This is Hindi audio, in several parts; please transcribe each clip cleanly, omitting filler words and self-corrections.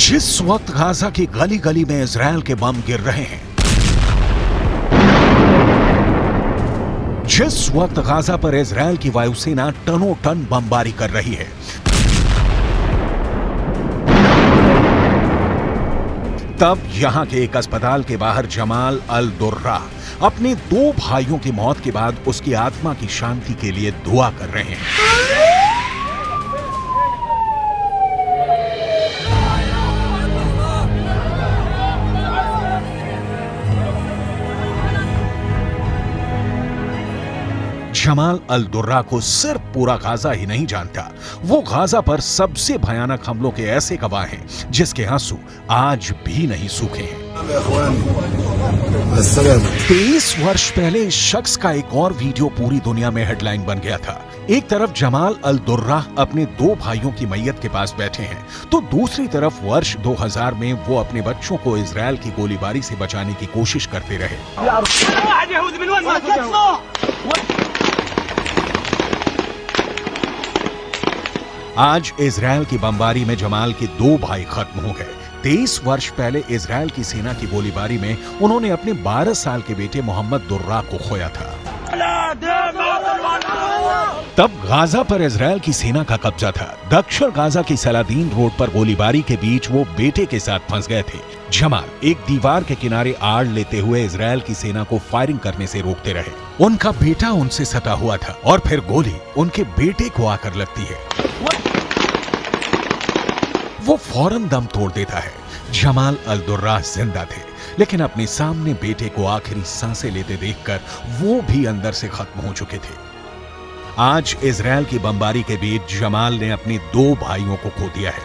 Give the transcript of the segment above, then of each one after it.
जिस वक्त गाजा की गली गली में इजराइल के बम गिर रहे हैं, जिस वक्त गाजा पर इजराइल की वायुसेना टनों टन बमबारी कर रही है, तब यहां के एक अस्पताल के बाहर जमाल अल दुर्रा अपने 2 भाइयों की मौत के बाद उसकी आत्मा की शांति के लिए दुआ कर रहे हैं। जमाल अल दुर्रा को सिर्फ पूरा गाजा ही नहीं जानता, वो गाजा पर सबसे भयानक हमलों के ऐसे गवाह हैं जिसके आंसू आज भी नहीं सूखे हैं। 23 वर्ष पहले इस शख्स का एक और वीडियो पूरी दुनिया में हेडलाइन बन गया था। एक तरफ जमाल अल दुर्रा अपने 2 भाइयों की मैयत के पास बैठे हैं, तो दूसरी तरफ वर्ष 2000 में वो अपने बच्चों को इजराइल की गोलीबारी से बचाने की कोशिश करते रहे। आज इजराइल की बमबारी में जमाल के 2 भाई खत्म हो गए। 23 वर्ष पहले इजराइल की सेना की गोलीबारी में उन्होंने अपने 12 साल के बेटे मोहम्मद दुर्रा को खोया था। तब गाजा पर इजराइल की सेना का कब्जा था। दक्षिण गाजा की सलादीन रोड पर गोलीबारी के बीच वो बेटे के साथ फंस गए थे। जमाल एक दीवार के किनारे आड़ लेते हुए इजराइल की सेना को फायरिंग करने से रोकते रहे। उनका बेटा उनसे सटा हुआ था और फिर गोली उनके बेटे को आकर लगती है। वो फौरन दम तोड़ देता है। जमाल अल दुर्रा जिंदा थे, लेकिन अपने सामने बेटे को आखिरी सांसें लेते देखकर वो भी अंदर से खत्म हो चुके थे। आज इजराइल की बमबारी के बीच जमाल ने अपने 2 भाइयों को खो दिया है।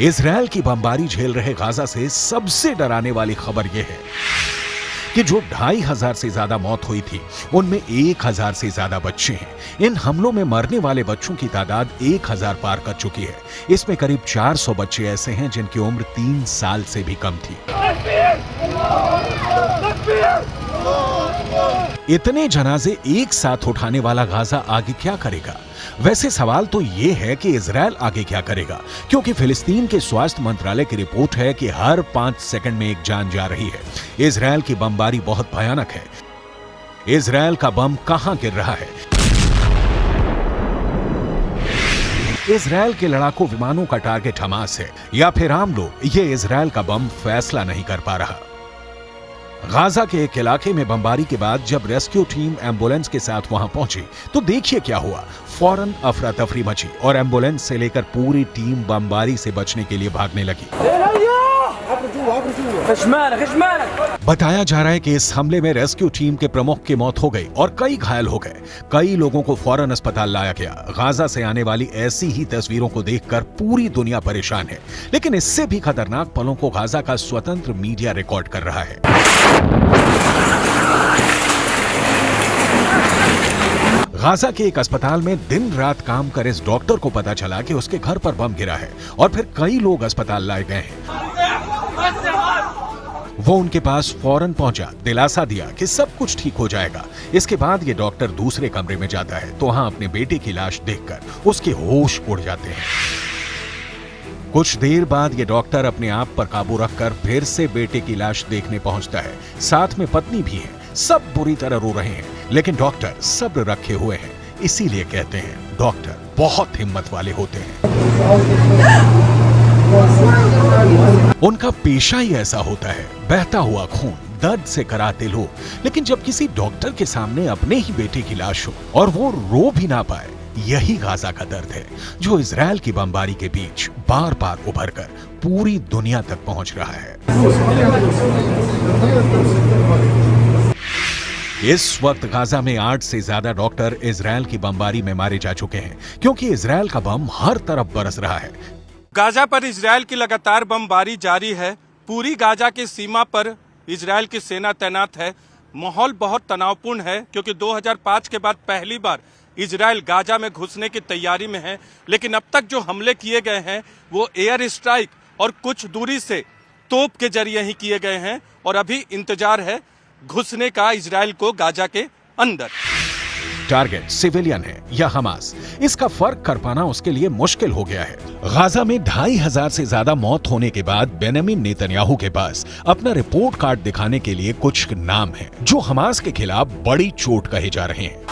इजराइल की बमबारी झेल रहे गाजा से सबसे डराने वाली खबर यह है कि जो 2500 से ज्यादा मौत हुई थी, उनमें 1000 से ज्यादा बच्चे हैं। इन हमलों में मरने वाले बच्चों की तादाद 1000 पार कर चुकी है। इसमें करीब 400 बच्चे ऐसे हैं जिनकी उम्र 3 साल से भी कम थी। इतने जनाजे एक साथ उठाने वाला गाजा आगे क्या करेगा? वैसे सवाल तो ये है कि इजराइल आगे क्या करेगा, क्योंकि फिलिस्तीन के स्वास्थ्य मंत्रालय की रिपोर्ट है कि हर 5 सेकंड में एक जान जा रही है। इजराइल की बमबारी बहुत भयानक है। इजराइल का बम कहां गिर रहा है? इजराइल के लड़ाकू विमानों का टारगेट हमास है या फिर आम लोग? ये इजराइल का बम फैसला नहीं कर पा रहा। गाजा के एक इलाके में बमबारी के बाद जब रेस्क्यू टीम एम्बुलेंस के साथ वहां पहुंची तो देखिए क्या हुआ। फौरन अफरा तफरी मची और एम्बुलेंस से लेकर पूरी टीम बमबारी से बचने के लिए भागने लगी। बताया जा रहा है कि इस हमले में रेस्क्यू टीम के प्रमुख की मौत हो गई और कई घायल हो गए। कई लोगों को फौरन अस्पताल लाया गया। गाजा से आने वाली ऐसी ही तस्वीरों को देखकर पूरी दुनिया परेशान है, लेकिन इससे भी खतरनाक पलों को गाजा का स्वतंत्र मीडिया रिकॉर्ड कर रहा है। गाजा के एक अस्पताल में दिन रात काम कर इस डॉक्टर को पता चला कि उसके घर पर बम गिरा है और फिर कई लोग अस्पताल लाए गए हैं। वो उनके पास फौरन पहुंचा, दिलासा दिया कि सब कुछ ठीक हो जाएगा। इसके बाद ये डॉक्टर दूसरे कमरे में जाता है तो वहां अपने बेटे की लाश देखकर उसके होश उड़ जाते हैं। कुछ देर बाद ये डॉक्टर अपने आप पर काबू रखकर फिर से बेटे की लाश देखने पहुंचता है। साथ में पत्नी भी है। सब बुरी तरह रो रहे हैं, लेकिन डॉक्टर सब्र रखे हुए हैं। इसीलिए कहते हैं डॉक्टर बहुत हिम्मत वाले होते हैं। उनका पेशा ही ऐसा होता है, बहता हुआ खून, दर्द से कराते लोग। लेकिन जब किसी डॉक्टर के सामने अपने ही बेटे की लाश हो और वो रो भी ना पाए, यही गाजा का दर्द है जो इजराइल की बमबारी के बीच बार बार उभर कर पूरी दुनिया तक पहुंच रहा है। इस वक्त गाजा में 8 से ज्यादा डॉक्टर इजराइल की बमबारी में मारे जा चुके हैं, क्योंकि इजराइल का बम हर तरफ बरस रहा है। गाजा पर इजराइल की लगातार बमबारी जारी है। पूरी गाजा की सीमा पर इजराइल की सेना तैनात है। माहौल बहुत तनावपूर्ण है क्योंकि 2005 के बाद पहली बार इजराइल गाजा में घुसने की तैयारी में है, लेकिन अब तक जो हमले किए गए हैं वो एयर स्ट्राइक और कुछ दूरी से तोप के जरिए ही किए गए हैं और अभी इंतजार है घुसने का इजराइल को गाजा के अंदर। टारगेट सिविलियन है या हमास, इसका फर्क कर पाना उसके लिए मुश्किल हो गया है। गाजा में 2500 से ज्यादा मौत होने के बाद बेंजामिन नेतन्याहू के पास अपना रिपोर्ट कार्ड दिखाने के लिए कुछ नाम हैं जो हमास के खिलाफ बड़ी चोट कहे जा रहे हैं।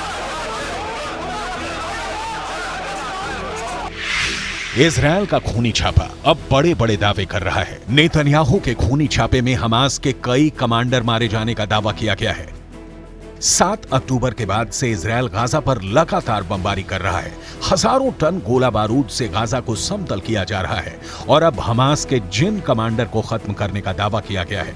इजराइल का खूनी छापा अब बड़े बड़े दावे कर रहा है। नेतन्याहू के खूनी छापे में हमास के कई कमांडर मारे जाने का दावा किया गया है। 7 अक्टूबर के बाद से इजराइल गाजा पर लगातार बमबारी कर रहा है। हजारों टन गोला बारूद से गाजा को समतल किया जा रहा है और अब हमास के जिन कमांडर को खत्म करने का दावा किया गया है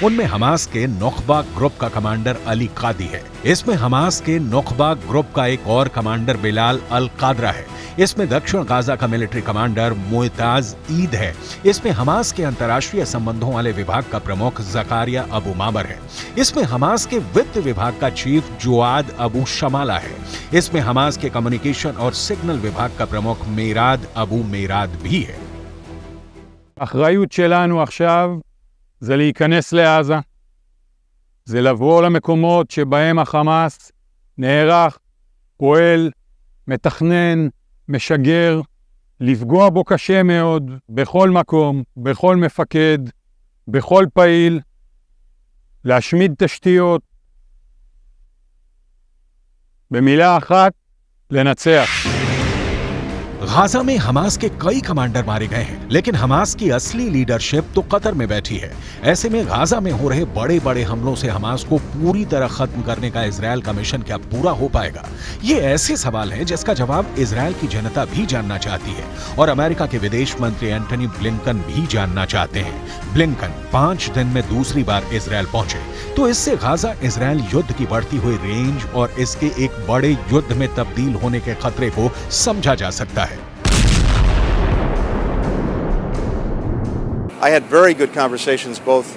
उनमें हमास के नुखबा ग्रुप का कमांडर अली कादी है। इसमें हमास के नुखबा ग्रुप का एक और कमांडर बिलाल अल कादरा है। इसमें दक्षिण गाजा का मिलिट्री कमांडर मोइताज ईद है। इसमें हमास के अंतर्राष्ट्रीय संबंधों वाले विभाग का प्रमुख जकारिया अबू मामर है। इसमें हमास के वित्त विभाग का चीफ जुआद अबू शमाला है। इसमें हमास के कम्युनिकेशन और सिग्नल विभाग का प्रमुख मेराद अबू मेराद भी है। האחריות שלנו עכשיו זה להיכנס לעזה, זה לבוא למקומות שבהם החמאס נערך, פועל, מתכנן, משגר, לפגוע בו קשה מאוד, בכל מקום, בכל מפקד, בכל פעיל, להשמיד תשתיות, במילה אחת, לנצח. गाजा में हमास के कई कमांडर मारे गए हैं, लेकिन हमास की असली लीडरशिप तो कतर में बैठी है। ऐसे में गाजा में हो रहे बड़े बड़े हमलों से हमास को पूरी तरह खत्म करने का इजराइल का मिशन क्या पूरा हो पाएगा? ये ऐसे सवाल हैं जिसका जवाब इजराइल की जनता भी जानना चाहती है और अमेरिका के विदेश मंत्री एंटनी ब्लिंकन भी जानना चाहते हैं। ब्लिंकन 5 दिन में दूसरी बार इजराइल पहुंचे तो इससे गाजा इजराइल युद्ध की बढ़ती हुई रेंज और इसके एक बड़े युद्ध में तब्दील होने के खतरे को समझा जा सकता है। I had very good conversations both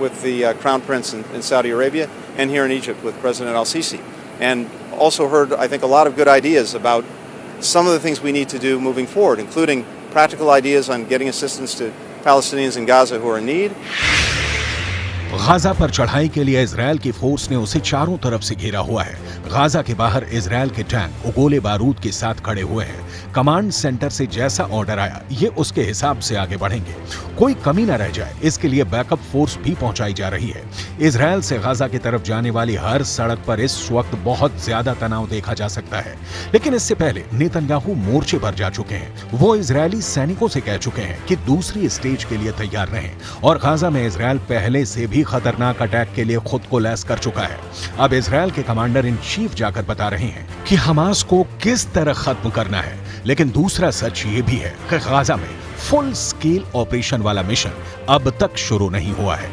with the Crown Prince in Saudi Arabia and here in Egypt with President al-Sisi, and also heard, I think, a lot of good ideas about some of the things we need to do moving forward, including practical ideas on getting assistance to Palestinians in Gaza who are in need. Gaza पर चढ़ाई के लिए इजराइल की फोर्स ने उसे चारों तरफ से घेरा हुआ है। गाजा के बाहर इजराइल के टैंक गोले बारूद के साथ खड़े हुए हैं। कमांड सेंटर से जैसा ऑर्डर आया ये उसके हिसाब से आगे बढ़ेंगे, कोई कमी न रह जाए इसके लिए बैकअप फोर्स भी पहुंचाई जा रही है। इजराइल से गाजा की तरफ जाने वाली हर सड़क पर इस वक्त बहुत ज्यादा तनाव देखा जा सकता है, लेकिन इससे पहले नेतन्याहू मोर्चे पर जा चुके हैं। वो इजरायली सैनिकों से कह चुके हैं कि दूसरी स्टेज के लिए तैयार रहें और गाजा में इजराइल पहले से भी खतरनाक अटैक के लिए खुद को लैस कर चुका है। अब इजराइल के कमांडर इन चीफ जाकर बता रहे हैं कि हमास को किस तरह खत्म करना है, लेकिन दूसरा सच ये भी है कि गाजा में फुल स्केल ऑपरेशन वाला मिशन अब तक शुरू नहीं हुआ है।